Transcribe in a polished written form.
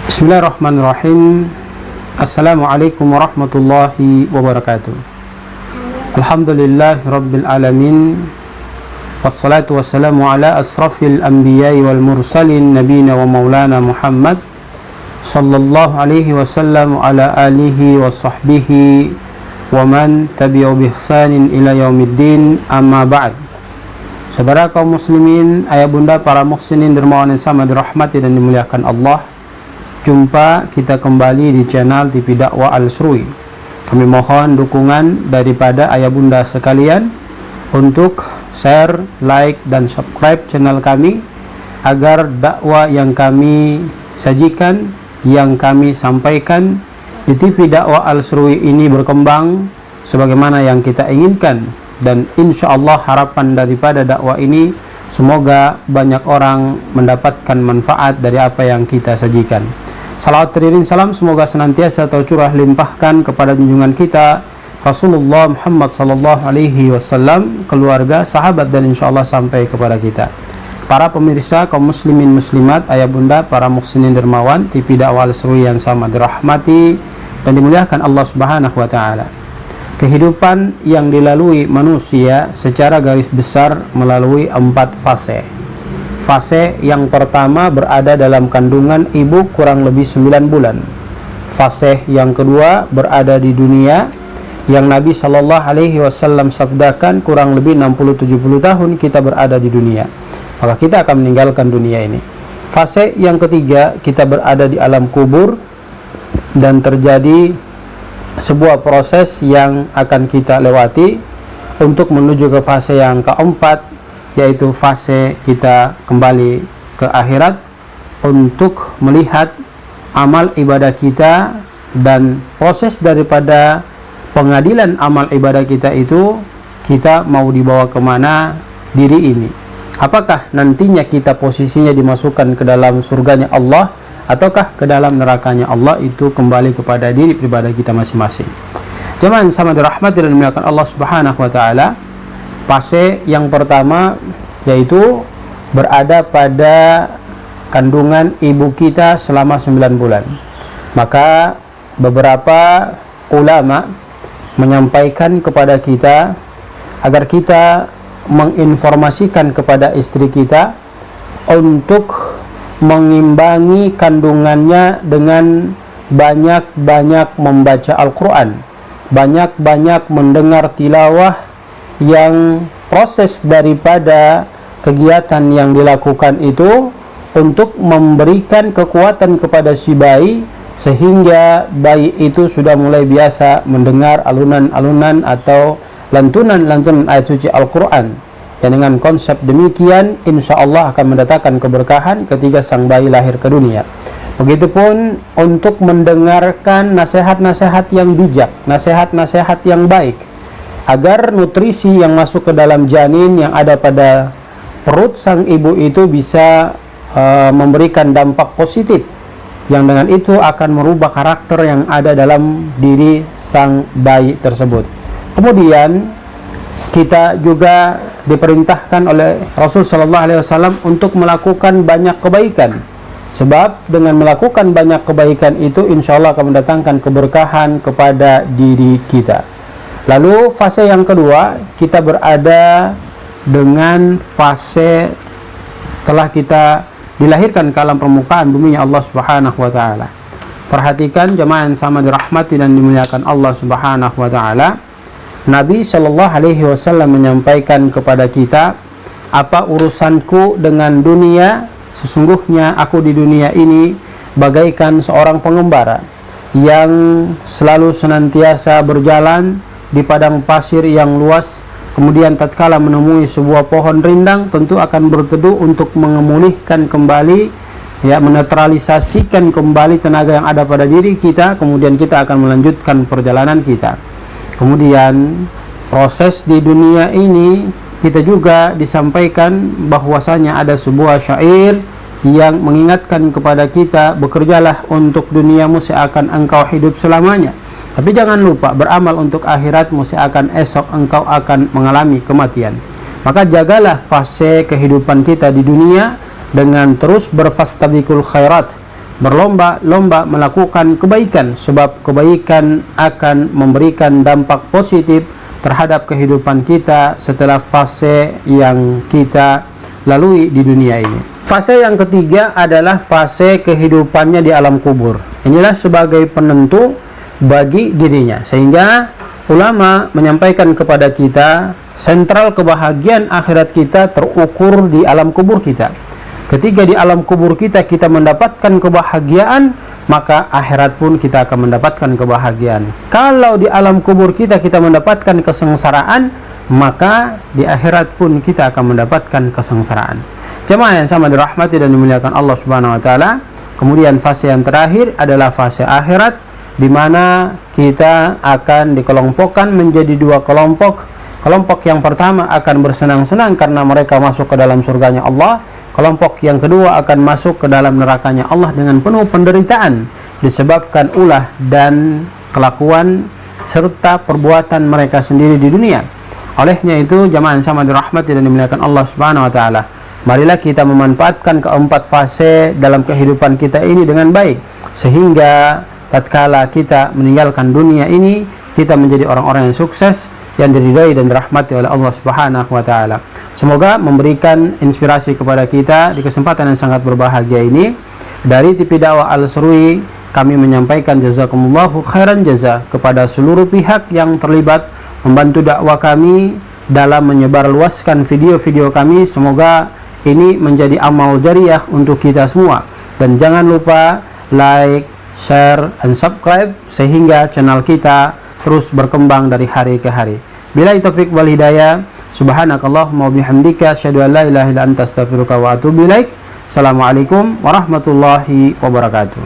Bismillahirrahmanirrahim. Assalamualaikum warahmatullahi wabarakatuh. Alhamdulillahi rabbil alamin. Wassalatu wassalamu ala asrafil anbiya'i wal mursalin nabiyina wa maulana Muhammad sallallahu alaihi wasallam ala alihi wa sahbihi wa man tabi'u bi ihsanin ila yaumiddin, amma ba'd. Saudara kaum muslimin, ayah bunda para muhsinin dermawan yang sama dirahmati dan dimuliakan Allah, jumpa kita kembali di channel TV Dakwah Al-Sruwi. Kami mohon dukungan daripada ayah bunda sekalian untuk share, like, dan subscribe channel kami agar dakwah yang kami sajikan, yang kami sampaikan di TV Dakwah Al-Sruwi ini berkembang sebagaimana yang kita inginkan. Dan insya Allah harapan daripada dakwah ini semoga banyak orang mendapatkan manfaat dari apa yang kita sajikan. Salawat teriring salam semoga senantiasa tercurah limpahkan kepada junjungan kita Rasulullah Muhammad sallallahu alaihi wasallam, keluarga, sahabat, dan insyaallah sampai kepada kita. Para pemirsa kaum muslimin muslimat, ayah bunda para muhsinin dermawan TV Dakwah Al-Sruwi yang sama dirahmati dan dimuliakan Allah Subhanahu wa taala. Kehidupan yang dilalui manusia secara garis besar melalui 4 fase. Fase yang pertama berada dalam kandungan ibu kurang lebih 9 bulan. Fase yang kedua berada di dunia, yang Nabi Shallallahu Alaihi Wasallam sabdakan kurang lebih 60-70 tahun kita berada di dunia, maka kita akan meninggalkan dunia ini. Fase yang ketiga kita berada di alam kubur dan terjadi sebuah proses yang akan kita lewati untuk menuju ke fase yang keempat, yaitu fase kita kembali ke akhirat untuk melihat amal ibadah kita dan proses daripada pengadilan amal ibadah kita itu, kita mau dibawa kemana diri ini. Apakah nantinya kita posisinya dimasukkan ke dalam surganya Allah ataukah ke dalam nerakanya Allah, itu kembali kepada diri pribadi kita masing-masing. Jemaah sama dirahmati dan dimuliakan Allah Subhanahu wa taala. Fase yang pertama yaitu berada pada kandungan ibu kita selama 9 bulan. Maka beberapa ulama menyampaikan kepada kita agar kita menginformasikan kepada istri kita untuk mengimbangi kandungannya dengan banyak-banyak membaca Al-Quran, banyak-banyak mendengar tilawah, yang proses daripada kegiatan yang dilakukan itu untuk memberikan kekuatan kepada si bayi, sehingga bayi itu sudah mulai biasa mendengar alunan-alunan atau lantunan-lantunan ayat suci Al-Quran. Dan dengan konsep demikian insya Allah akan mendatangkan keberkahan ketika sang bayi lahir ke dunia. Begitupun untuk mendengarkan nasihat-nasihat yang bijak, nasihat-nasihat yang baik, agar nutrisi yang masuk ke dalam janin yang ada pada perut sang ibu itu bisa memberikan dampak positif, yang dengan itu akan merubah karakter yang ada dalam diri sang bayi tersebut. Kemudian kita juga diperintahkan oleh Rasul Sallallahu Alaihi Wasallam untuk melakukan banyak kebaikan, sebab dengan melakukan banyak kebaikan itu insya Allah akan mendatangkan keberkahan kepada diri kita. Lalu fase yang kedua kita berada dengan fase telah kita dilahirkan ke alam permukaan bumi Allah Subhanahu wa taala. Perhatikan jemaah yang sama dirahmati dan dimuliakan Allah Subhanahu wa taala. Nabi Shallallahu alaihi wasallam menyampaikan kepada kita, apa urusanku dengan dunia? Sesungguhnya aku di dunia ini bagaikan seorang pengembara yang selalu senantiasa berjalan di padang pasir yang luas, kemudian tatkala menemui sebuah pohon rindang tentu akan berteduh untuk memulihkan kembali, ya, menetralisasikan kembali tenaga yang ada pada diri kita, kemudian kita akan melanjutkan perjalanan kita. Kemudian proses di dunia ini kita juga disampaikan bahwasanya ada sebuah syair yang mengingatkan kepada kita, bekerjalah untuk duniamu seakan engkau hidup selamanya, tapi jangan lupa beramal untuk akhiratmu seakan esok engkau akan mengalami kematian. Maka jagalah fase kehidupan kita di dunia dengan terus berfastabiqul khairat, berlomba-lomba melakukan kebaikan, sebab kebaikan akan memberikan dampak positif terhadap kehidupan kita setelah fase yang kita lalui di dunia ini. Fase yang ketiga adalah fase kehidupannya di alam kubur. Inilah sebagai penentu bagi dirinya, sehingga ulama menyampaikan kepada kita sentral kebahagiaan akhirat kita terukur di alam kubur kita. Ketika di alam kubur kita mendapatkan kebahagiaan, maka akhirat pun kita akan mendapatkan kebahagiaan. Kalau di alam kubur kita mendapatkan kesengsaraan, maka di akhirat pun kita akan mendapatkan kesengsaraan. Jemaah yang sama dirahmati dan dimuliakan Allah Subhanahu wa taala. Kemudian fase yang terakhir adalah fase akhirat, di mana kita akan dikelompokkan menjadi dua kelompok. Kelompok yang pertama akan bersenang-senang karena mereka masuk ke dalam surganya Allah. Kelompok yang kedua akan masuk ke dalam nerakanya Allah dengan penuh penderitaan disebabkan ulah dan kelakuan serta perbuatan mereka sendiri di dunia. Olehnya itu, jamaah yang sama dirahmati dan dimuliakan Allah Subhanahu wa taala, marilah kita memanfaatkan keempat fase dalam kehidupan kita ini dengan baik, sehingga tatkala kita meninggalkan dunia ini, kita menjadi orang-orang yang sukses, yang diridai dan dirahmati oleh Allah Subhanahu wa taala. Semoga memberikan inspirasi kepada kita di kesempatan yang sangat berbahagia ini. Dari TV Dakwah Al-Serui, kami menyampaikan jazakumullahu khairan jaza kepada seluruh pihak yang terlibat membantu dakwah kami dalam menyebarluaskan video-video kami. Semoga ini menjadi amal jariah untuk kita semua. Dan jangan lupa like, share, dan subscribe sehingga channel kita terus berkembang dari hari ke hari. Billahi taufiq wal hidayah. Subhanakallahumma wa bihamdika asyhadu an la ilaha illa anta astaghfiruka wa atubu ilaik. Assalamualaikum warahmatullahi wabarakatuh.